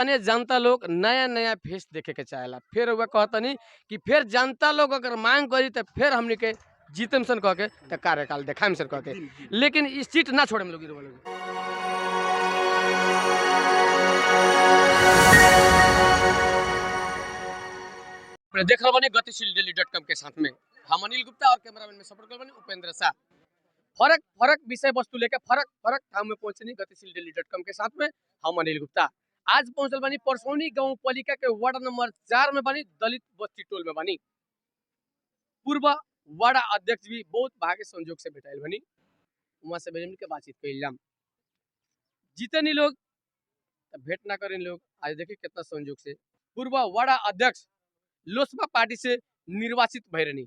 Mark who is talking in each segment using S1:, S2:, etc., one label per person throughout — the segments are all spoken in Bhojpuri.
S1: तने जनता लोग नया नया फेस देखे के चाहेला। फिर वह कहतनी कि फिर जनता लोग अगर मांग करी तो फिर हमनी के जीतम सन कह के तो कार्यकाल देखाम सर कह के, लेकिन इस सीट ना छोड़े हम लोग देख रहे बने गतिशील डेली.com के साथ में हम अनिल गुप्ता और कैमरामैन में सपोर्ट कर बने उपेंद्र शाह। फरक फरक विषय वस्तु लेकर फरक फरक काम में पहुंचनी गतिशील डेली.com के साथ में हम अनिल गुप्ता। आज पहुंचल बनी परसौनी गांव पालिका के वार्ड नंबर 4 में बनी दलित बस्ती टोल में बनी। पूर्व वार्ड अध्यक्ष भी बहुत भाग्य संजोग से भेटाइल बनी, वहां से बेजमी के बातचीत कैलाम। जीते नहीं लोग भेंट ना करें लोग, आज देखिए कितना संजोग से पूर्व वार्ड अध्यक्ष लोसपा पार्टी से निर्वाचित भैरनी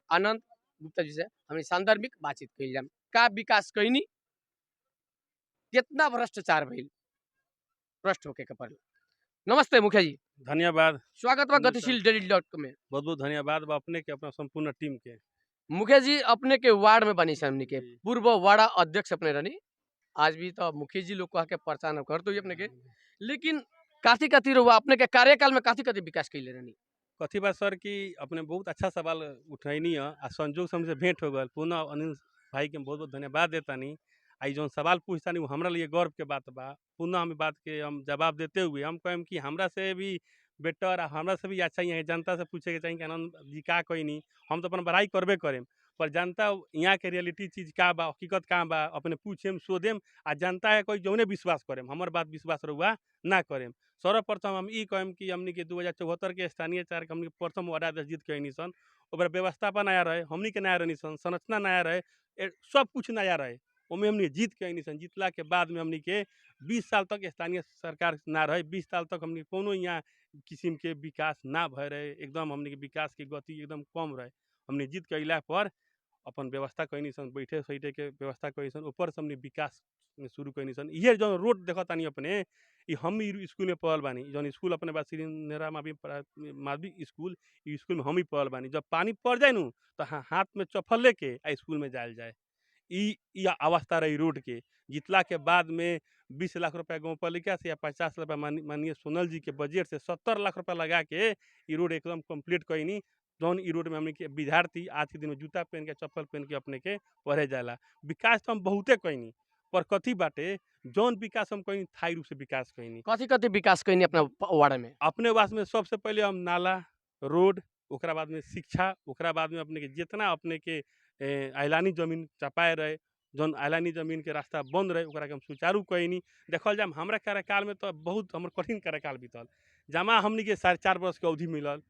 S1: आनंद गुप्ता जी से हमें सांदर्भिक बातचीत कैलाम। का विकास कैनी, कितना भ्रष्टाचार भइल, भ्रष्ट होके के पड़ल। नमस्ते मुखिया जी,
S2: धन्यवाद।
S1: स्वागत बा गतिशील डेली.com में।
S2: बहुत बहुत धन्यवाद बा अपने के, अपना संपूर्ण टीम के।
S1: मुखिया जी अपने के वार्ड में बनी हमनी के पूर्व वार्ड अध्यक्ष अपने रहनी, आज भी तो मुखिया जी लोग कह के पहचान कर तो अपने के, लेकिन काथी काथी रहुआ अपने के कार्यकाल में काथी काथी विकास कैले रहनी।
S2: कथी बात सर कि अपने बहुत अच्छा सवाल उठैनी है आ संजोग से हमसे भेंट हो गल। पुनः अनिल भाई के बहुत बहुत धन्यवाद देतानी। आई जो सवाल पूछतानी वो हमरा लिए गर्व के बात बा। पुनः हम बात के हम जवाब देते हुए हम कहें कि हमरा से भी बेटर आ हमरा से भी अच्छा यहाँ जनता से पूछे के चाहिए कि आनंद जी का कोई नहीं, हम तो अपन बड़ाई करबे करें, पर जनता यहाँ के रियलिटी चीज का बा, हकीकत का बा अपने पूछेम शोधेम आ जनता है कोई जौने विश्वास करेम, हमार बात विश्वास रहुआ ना करेम। सर्वप्रथम हम ई कहें कि हमनी के 2074 के स्थानीय चार हमनी के प्रथम वार्ड अध्यक्ष जीत के अनी सन, ओकर व्यवस्थापन नया रहे, हमनी के नया रहनी सन, संरचना नया रहे, सब कुछ नया रहे, ओमे हमनी जीत के अनी सन। जीतला के बाद में हमनी के 20 साल तक स्थानीय सरकार ना रहे, 20 साल तक हमनी कोनो यहाँ किस्म के विकास ना भय रहे, एकदम हमनी के विकास की गति एकदम कम रहे। हमनी जीत के अला पर अपन व्यवस्था कैनी सन, बैठे सैठे के व्यवस्था कैनी सन, ऊपर से हमने विकास में शुरू कैनी सन। ये जो रोड देखतानी अपने ये हम स्कूल में पढ़ल बानी, जौन स्कूल अपने बात श्री नेहरा माध्यमिक स्कूल, स्कूल में हम ही पढ़ल बानी। जब पानी पड़ जाए नू तो हाथ में चप्पल लेके आ स्कूल में जायल जाए, ई अवस्था रही रोड के। जितला के बाद में 20 लाख रुपया गाँव पालिका से या 50 रुपया माननीय सोनल जी के बजट से 70 लाख रुपया लगा के ये रोड एकदम कंप्लीट कैनी। जौन ई रोड में हमने के विद्यार्थी आज के दिन में जूता पहन के चप्पल पहन के अपने के पढ़े जाला। विकास तो हम बहुते कैनी, पर कथी बाटे जौन विकास हम कैनी थाई रूप से विकास कैनी।
S1: कथी कथी विकास कैनी अपना वार्ड में?
S2: अपने वास में सबसे पहले हम नाला रोड, ओकरा बाद में शिक्षा, ओकरा बाद में अपने के जितना अपने के ऐलानी जमीन चपाए रहे, जौन ऐलानी जमीन के रास्ता बंद रहे ओकरा के हम सुचारू कैनी। देखल जाए हमरा कार्यकाल में तो बहुत हमर कठिन कार्यकाल बीतल। जमा हमनी के 4.5 बरस के अवधि मिलल,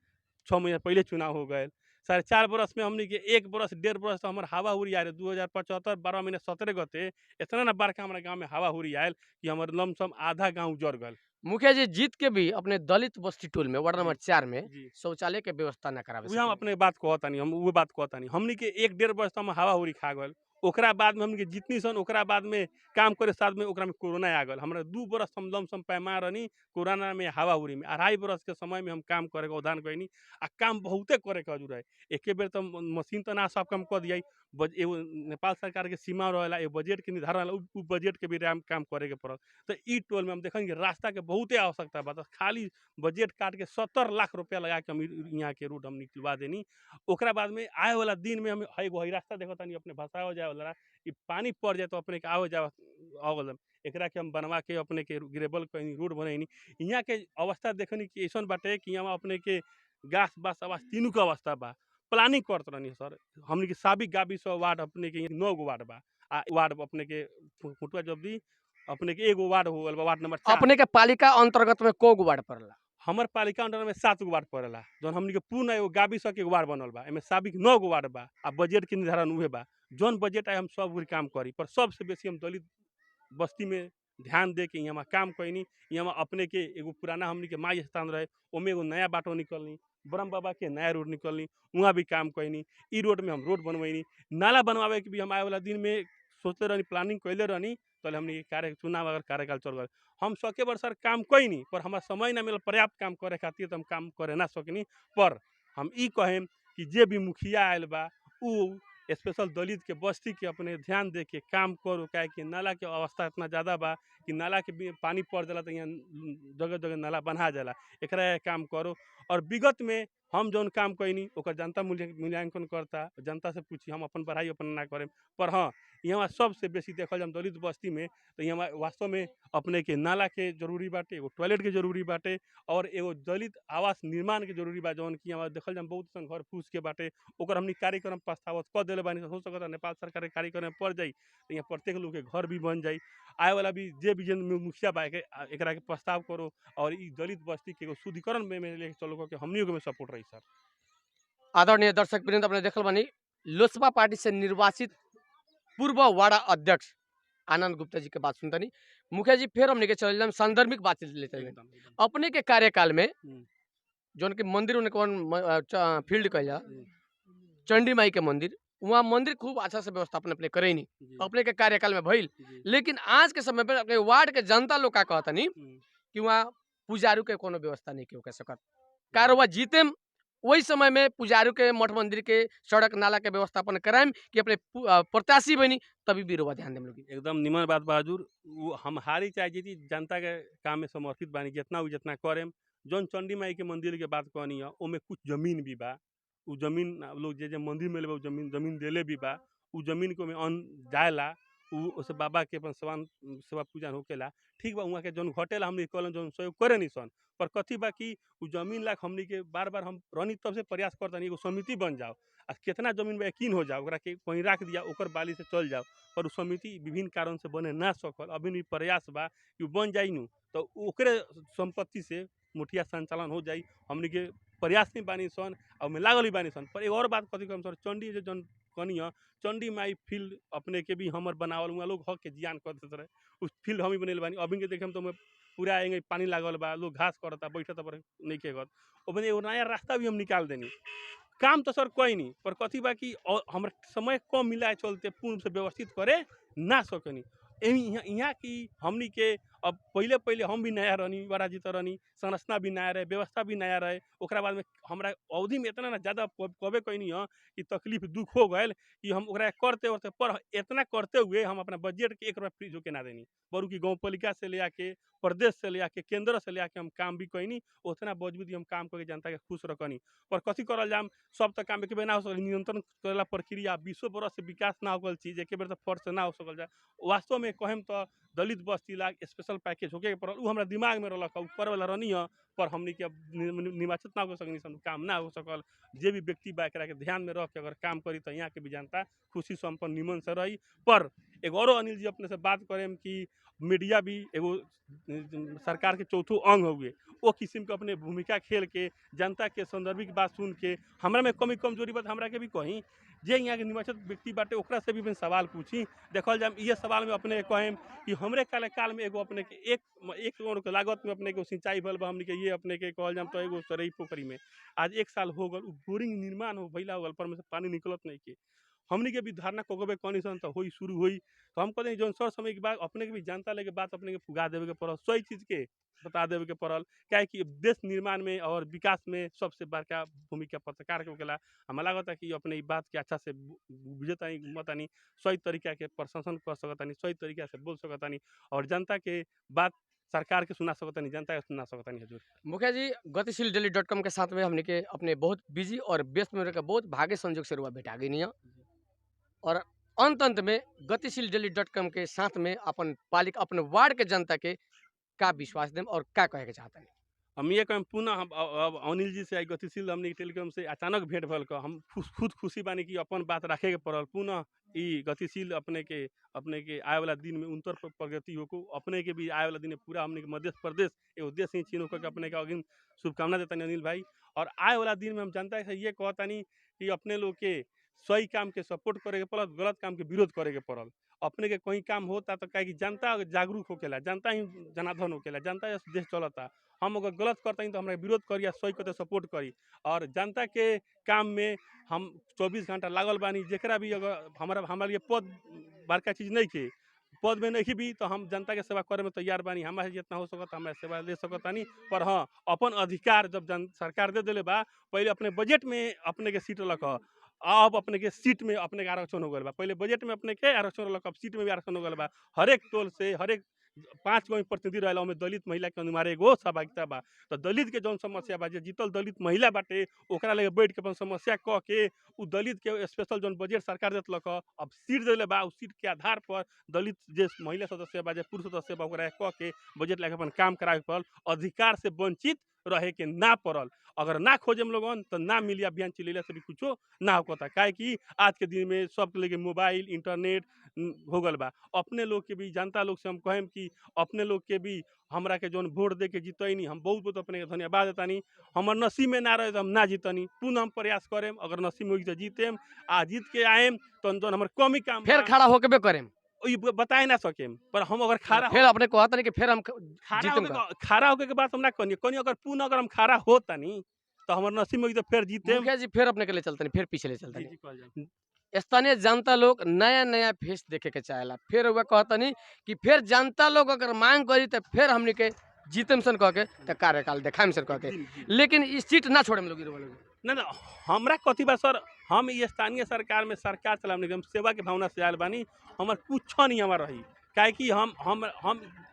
S2: 6 महीना पहले चुनाव हो गए। 4.5 बरस में हमनी के 1 बरस 1.5 बरस तो हमारे हवा हुरी आए 2075 12 महीने 17 गते इतना ना बड़का हमारे गाँव में हवा हुरी आयल कि हमारे लमसम आधा गाँव उजड़ गल।
S1: मुखिया जी जीत के भी अपने दलित बस्ती टोल में वार्ड नंबर 4 में
S2: जी
S1: शौचालय के व्यवस्था न करावे
S2: हम अपने बात कहतानी, हम वो बात कहतानी हमनी के 1.5 बरस तो हम हवा हुरी खा गल। ओकरा बाद में हमनी के जितनी सन ओकरा बाद में काम करे साथ में ओकरा में कोरोना आ गल। हमरा 2 बरस हम लमसम पैमा रहनी कोरोना में हवा हुरी में। 2.5 बरस के समय में हम काम करे के उदान कैनी आ काम बहुते करे के जरूर है। एके बेर तो मशीन तो ना सब काम कर दिया, एगो नेपाल सरकार के सीमा रहेला, एगो बजट के निर्धारण उ बजट के भी काम करे के पड़ल। तो ई टोल में हम देखेंगे रास्ता के बहुते आवश्यकता बा, खाली बजट काट के 70 लाख रुपया लगा के हम यहाँ के रोड हम निकलवा देनी। ओकरा बाद में आए वाला दिन में हम एगो रास्ता देखतानी अपने भसाओ जाए वाला, ई पानी पड़ जाए तो अपने के आओ जाओ आवल एकरा के हम बनवा के अपने के ग्रेबल कहीं रोड बनैनी। यहाँ के अवस्था देखनी कि ऐसा बाटे कि यहाँ अपने के गाछ बास आवास तीनों के अवस्था बा। प्लानिंग करत रहनी सर, हमने के साबिक गाबी 100 वार्ड अपने के 9 गो वार्ड बा, आ वार्ड अपने के फुटुआ जब्दी अपने के एगो वार्ड हो गल बा, वार्ड नंबर 4।
S1: अपने के पालिका अंतर्गत में को गो वार्ड पड़ला?
S2: हमर पालिका अंडर में 7 गो वार्ड पड़ेला, जौन हमनी के पूर्ण एगो गाबी 100 के वार्ड बनल बा, एमे साबिक 9 गो वार्ड बा आ बजट के निर्धारण उहे बा। जौन बजट आए हम सब उही काम करी, पर सबसे बेसी हम दलित बस्ती में ध्यान दे के यहाँ काम कैनी। यहाँ अपने के एगो पुराना हमनी के माई स्थान रहे, ओमे एगो नया बाटो निकलनी, ब्रह्म बाबा के नया रोड निकलनी, वहाँ भी काम कैनी। ई रोड में हम रोड बनवैनी, नाला बनवावे के भी हम आए वाला दिन में सोचते रहनी, प्लानिंग कैले रहनी। तो हमने कार्य चुनाव अगर कार्यकाल चल गए हम 100 के वर्ष काम कैनी, पर हमारा समय ना मिलल पर्याप्त काम करे खातिर, तो हम काम करे ना सकनी। पर हम ई कहें कि जे भी मुखिया आयल बा उ स्पेशल दलित के बस्ती के अपने ध्यान दे के काम करो, काहे कि नाला के अवस्था इतना ज़्यादा बा कि नाला के पानी पड़ जाला तो यहाँ जगह जगह नाला बना जाला। एकरा के काम करो और विगत में हम जौन काम कैनी ओकर जनता मूल्यांकन करता, जनता से पूछी, हम अपन पढ़ाई अपन ना करें। पर हाँ, यहाँ सबसे बेसी देखल जाए दलित बस्ती में तो यहाँ वास्तव में अपने के नाला के जरूरी बाटे, एगो टॉयलेट के जरूरी बाटे और एगो दलित आवास निर्माण के जरूरी बा, जौन कि यहाँ देखल जाए बहुत सन घर फूस के बाटे। ओकर हमनी कार्यक्रम प्रस्तावत कर दिले बानी, हो सकता नेपाल सरकार के कार्यक्रम में पड़ जाई तो यहाँ प्रत्येक लोग के घर भी बन जाई। आए वाला भी जे भी जन मुखिया बा एकरा के प्रस्ताव करो और ई दलित बस्ती के एगो शुद्धिकरण में लेके चलो के हमनियों के में सपोर्ट रही सर।
S1: आदरणीय दर्शक वृंद, अपने देखल बानी लोजपा पार्टी से निर्वाचित पूर्व वार्ड अध्यक्ष आनंद गुप्ता जी के बात सुनतनी। मुखिया जी फिर हमने के चल जाम सांदर्भिक बातचीत लेते हैं। अपने के कार्यकाल में जौन के मंदिर उन्हें कौन फील्ड कहला चंडी माई के मंदिर, वहाँ मंदिर खूब अच्छा से व्यवस्थापन अपने करे नहीं अपने के कार्यकाल में भइल। लेकिन आज के समय पर अपने वार्ड के जनता लोग का कहतनी कि वहाँ पुजारू के कोनो व्यवस्था नहीं के सकत। कारोबार जीते वही समय में पुजारी के मठ मंदिर के सड़क नाला के व्यवस्थापन कराएम कि अपने प्रत्याशी बनी तभी भी रोबा ध्यान देम लोग।
S2: एकदम निमन बात बहादुर, वो हम हारी चाहे जीती जनता के काम में समर्पित बानी, जितना करेम। जौन चंडी माई के मंदिर के बात कहनी है ओमे कुछ जमीन भी बा, उ जमीन लोग जे मंदिर में लेबा जमीन देले भी बा, उ जमीन को में अन्न जाएला उसे बाबा के अपन सेवा पूजा होकेला। ठीक बा, वहाँ के जौन घटेला हमनी कलन जौन सहयोग करे नहीं सन, पर कथी बा कि उ जमीन लाख हमनी के बार बार हम रहनी तब से प्रयास करता एगो समिति बन जाओ आ कितना जमीन बा यकीन हो जाओ, ओकरा के कहीं रख दिया ओकर बाली से चल जाओ। पर उ समिति विभिन्न कारण से बने ना सकल, अभी भी प्रयास बा कि बन जाई नु तो ओकरे संपत्ति से मुठिया संचालन हो जाई। हमनी के प्रयास नहीं बानी सन और में लागल ही बानी सन। पर एक और बात कथी कम सर, चंडी जो जौन कहनी है चंडी माई फील्ड अपने के भी हमर बनावल हुआ लोग हक के जियान कर देते रहे, उस फील्ड हम ही बनेल बानी। अभी के देखे तो पूरा एंगे पानी लागल बा, लोग घास करता बैठता पर नहीं के गत ओमे एगो नया रास्ता भी हम निकाल देनी। काम तो सर कोई नहीं, पर कथी बा कि हमारे समय कम मिला चलते पूर्ण से व्यवस्थित करे ना सकनी। यहाँ की हमनी के अब पहले पहले हम भी नया रहनी, बड़ा जीत रहनी, संरचना भी नया रहे, व्यवस्था भी नया रहे। ओकरा बाद में हमारा अवधि में इतना ना ज़्यादा कबे कहनी है कि तकलीफ दुख हो गए कि हम ओकरा करते करते पर इतना करते हुए हम अपना बजट के 1 रुपया फ्रीज होके ना देनी। बरू की गाँव पालिका से ले आके, प्रदेश से ले आके, केंद्र से ले आके हम काम भी कहनी, उतना बावजूद हम काम करके जनता के खुश रखनी। पर कथी करल जाम, सब तक काम एक बेर ना हो सकल, नियंत्रण करेला प्रक्रिया 20 बरस से विकास ना होगल चीज एक बेर तो फर्स्ट से ना हो सकल जाए। वास्तव में कहम तो दलित बस्ती ला स्पेशल पैकेज होके पड़ल, उ हमरा दिमाग में रहलक ऊपर वाला रहनी है, पर हमनी के निवाचित ना हो सकनी सन, काम ना हो सकल। जे भी व्यक्ति बा एकरा के ध्यान में रख के अगर काम करी तो यहाँ के भी जनता खुशी संपन्न निमन से रही। पर एक और अनिल जी अपने से बात करें कि मीडिया भी एगो सरकार के चौथो अंग हुए, वो किस्म के अपने भूमिका खेल के जनता के संदर्भिक बात सुन के हमरा में कमी कमजोरी बात हमरा के भी कहीं जे यहाँ के निवाचित व्यक्ति बाटे ओकरा से भी सवाल पूछी। देखल जाए ये सवाल में अपने कहें कि हमरे काल में एगो अपने के एक करोड़ के लागत में अपने को सिंचाई भल बा, हमने के ये अपने के कहल जाम तो एगो सरई पोखरी में आज 1 साल हो गल बोरिंग निर्माण हो भैला हो गल, पर में से पानी निकलत नहीं के। हमनी के भी धारणा कोगबे कनीसन तो होई शुरू होई तो हम कहते जौन सर समय के बाद अपने के भी जनता लेके बात अपने के पुगा देवे के पड़ल, सही चीज के बता देवे के पड़ल। क्या कि देश निर्माण में और विकास में सबसे बड़का भूमिका पत्रकार के होकेला। हमें लगता है कि अपने ई बात के अच्छा से बुझतानी घूमतानी, सही तरीका के प्रशंसन कर सकतानी, सही तरीका से बोल सकतानी और जनता के बात सरकार के सुना सकतानी, जनता के सुना सकतानी। हजूर
S1: मुखिया जी, गतिशील डेली.com के साथ में हमने के अपने बहुत बिजी और व्यस्त में रहकर बहुत भाग्य संजोग से रुआ बैठा गई नहीं है और अंत में गतिशील डेली.com के साथ में अपन पालिक अपने वार्ड के जनता के का विश्वास देम और का कहे के चाहता नहीं।
S2: हम ये कहें पुनः हम अब अनिल जी से गतिशील हमने टेलीकॉम से अचानक भेंट भल कर हम खुद खुशी बानी कि अपन बात रखे के पड़ल। पुनः ई गतिशील अपने के आए वाला दिन में उन्तर प्रगति हो अपने के भी आए वाला दिन में पूरा हमने के मध्य प्रदेश एगो देश ही छीन होकर अपने के अगिन शुभकामना देता अनिल भाई। और आए वाला दिन में हम जनता है ये कहतानी कि अपने लोग के सही काम के सपोर्ट करे के पड़ल, गलत काम के विरोध करे के पड़ल। अपने के कहीं काम होता तो कहे कि जनता जागरूक होकेला, जनता ही जनार्दन होकेला, जनता देश चलता। हम अगर गलत करते हैं तो हमारे विरोध करी या सही करते सपोर्ट करी और जनता के काम में हम 24 घंटा लागल बानी। जरा भी अगर हमारा लिए पद बड़का चीज़ नहीं के पद में नहीं भी तो हम जनता के सेवा करे में तैयार बानी, हमारे जितना हो सकता हमारे सेवा दे सकतानी। पर हाँ अपन अधिकार जब सरकार दे दिले बा, पहले अपने बजट में अपने के सीट रख अब अपने के सीट में अपने के आरक्षण हो गल बा। पहले बजट में अपने के आरक्षण रहलक, अब सीट में भी आरक्षण हो गल बा। हर एक टोल से हर एक 5 गो प्रतिनिधि रहेला, ओमे दलित महिला के अनिवार्य एगो सहभागिता बा। तो दलित के जौन समस्या बा, जे जीतल दलित महिला बाटे ओकरा लगे बैठ के अपन समस्या कह के उ दलित के स्पेशल जौन बजट सरकार देतलक ह, अब सीट देले बा, उ सीट के आधार पर दलित जे महिला सदस्य बा, जे पुरुष सदस्य बा, ओकरा कह के बजट लेके अपन काम करावे के पड़ल। अधिकार से वंचित रहे के ना पड़ल। अगर ना खोजे हम लोगन तो ना मिली, अभियान चलेला से भी कुछो ना होता। काहे कि आज के दिन में सब लेके मोबाइल इंटरनेट हो गल बा। अपने लोग के भी, जनता लोग से हम कहेम कि अपने लोग के भी हमरा के जौन वोट दे के जीतैनी, हम बहुत बहुत अपने के धन्यवाद देतानी। हमर नसीब में ना रहे तो हम ना जीतनी, पुनः हम प्रयास करेम। अगर नसीब में होई तो जीतेम, आ जीत के आएम तो जौन हमर कमी काम
S1: फिर
S2: बा
S1: खड़ा होके करेम।
S2: ई बताए ना सकेम। पर हम अगर खड़ा
S1: फिर अपने कहता नहीं कि फिर हम
S2: खड़ा
S1: जीतम
S2: होके
S1: का।
S2: खड़ा होके के बात हम ना कनी कनी, अगर पुनः अगर हम खड़ा होतानी तो हमर नसीब में होई तो फिर जीतेम।
S1: मुखिया जी फिर अपने के लिए चलते नहीं, फिर पीछे ले चलते
S2: जी
S1: नहीं।
S2: जी कहल जाए।
S1: स्थानीय जनता लोग नया नया फेस देखे के चाहेला। फिर वह कहता नहीं कि फिर जनता लोग अगर मांग करी तो फिर हमने के जीतम सन कह के तो कार्यकाल देखाम सन कह के,
S2: जी, जी।
S1: लेकिन इस सीट ना छोड़े हम लोग
S2: ना ना हमरा कथी बा सर, हम ई स्थानीय सरकार में सरकार चलाने के हम सेवा के भावना से आयल बानी। हमर कुछ नहीं हमार रही, काहे कि हम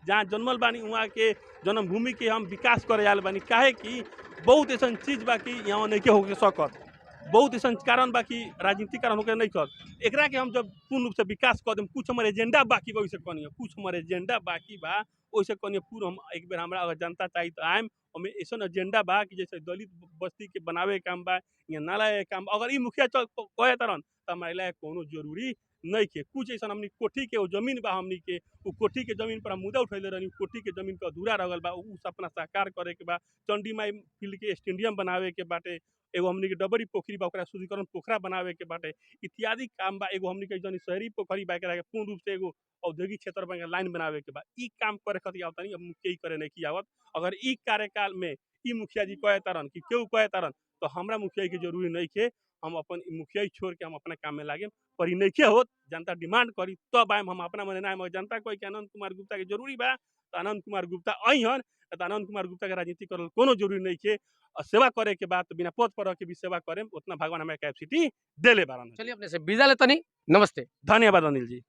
S2: जहाँ जन्मल बानी वहाँ के जन्मभूमि के हम विकास करे आयल बानी। काहे कि बहुत ऐसा चीज बा कि यहाँ नहीं के होके सकत, बहुत ऐसा कारण बा कि राजनीतिक कारण होकर नहीं कर। एकरा के हम जब पूर्ण रूप से विकास कर देम, कुछ हमारे एजेंडा बाकी बा, वैसे कनिए कुछ हमारे एजेंडा बाकी बा, वैसे कनिए पूरा हम एक बेर हमरा अगर जनता चाहिए तो आएम। हमें ऐसा एजेंडा बा कि जैसे दलित बस्ती के बनावे के काम बा या नाला के काम बा। अगर ई मुखिया कहे तरन तो हमारे लिए कोनो जरूरी नहीं के। कुछ ऐसा हमनी कोठी के वो जमीन बा, हमनी के उ कोठी के जमीन पर हम मुद्दा उठैले रहनी, कोठी के जमीन का अधूरा रह गल बा, उ सपना साकार करे के बा। चंडी माई फील्ड के स्टेडियम बनावे के बाटे, एगो हमनी के डबरी पोखरी बा ओकरा शुद्धिकरण पोखरा बनावे के बाटे, इत्यादि काम बा। एगो हमनी के जनी शहरी पोखरी बा एकरा के पूर्ण रूप से एगो औद्योगिक क्षेत्र में लाइन बनावे के बा। ई काम करे खातिर आवतनी, अब मुखिया करे नहीं की आवत। अगर ई कार्यकाल में ई मुखिया जी कहे तरन कि केहू कहे तरन तो हमरा मुखिया के जरूरी नहीं के। हम अपन मुखिया छोड़ के हम अपना काम में लागे। पर ई नहीं होत, जनता डिमांड करी तब आएम। हम अपना मने ना आएम। जनता कोई के अनंत कुमार गुप्ता के जरूरी बा तो अनंत कुमार गुप्ता अइहन, तो अनंत कुमार गुप्ता के राजनीति करल कोनो जरूरी नहीं के। सेवा करे के बाद बिना पद पर रह के भी सेवा करेम, उतना भगवान हमें कैपेसिटी देले बारन।
S1: चलिए अपने से विदा लेता नहीं, नमस्ते।
S2: धन्यवाद अनिल जी।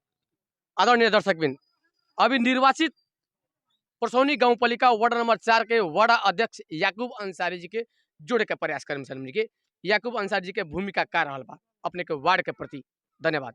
S1: आदरणीय दर्शकबिन, अभी निर्वाचित परसौनी गांव पालिका वार्ड नंबर 4 के वार्ड अध्यक्ष याकूब अंसारी जी के जोड़े के प्रयास करम के याकूब अंसारी जी के भूमिका का रहल बा अपने के वार्ड के प्रति। धन्यवाद।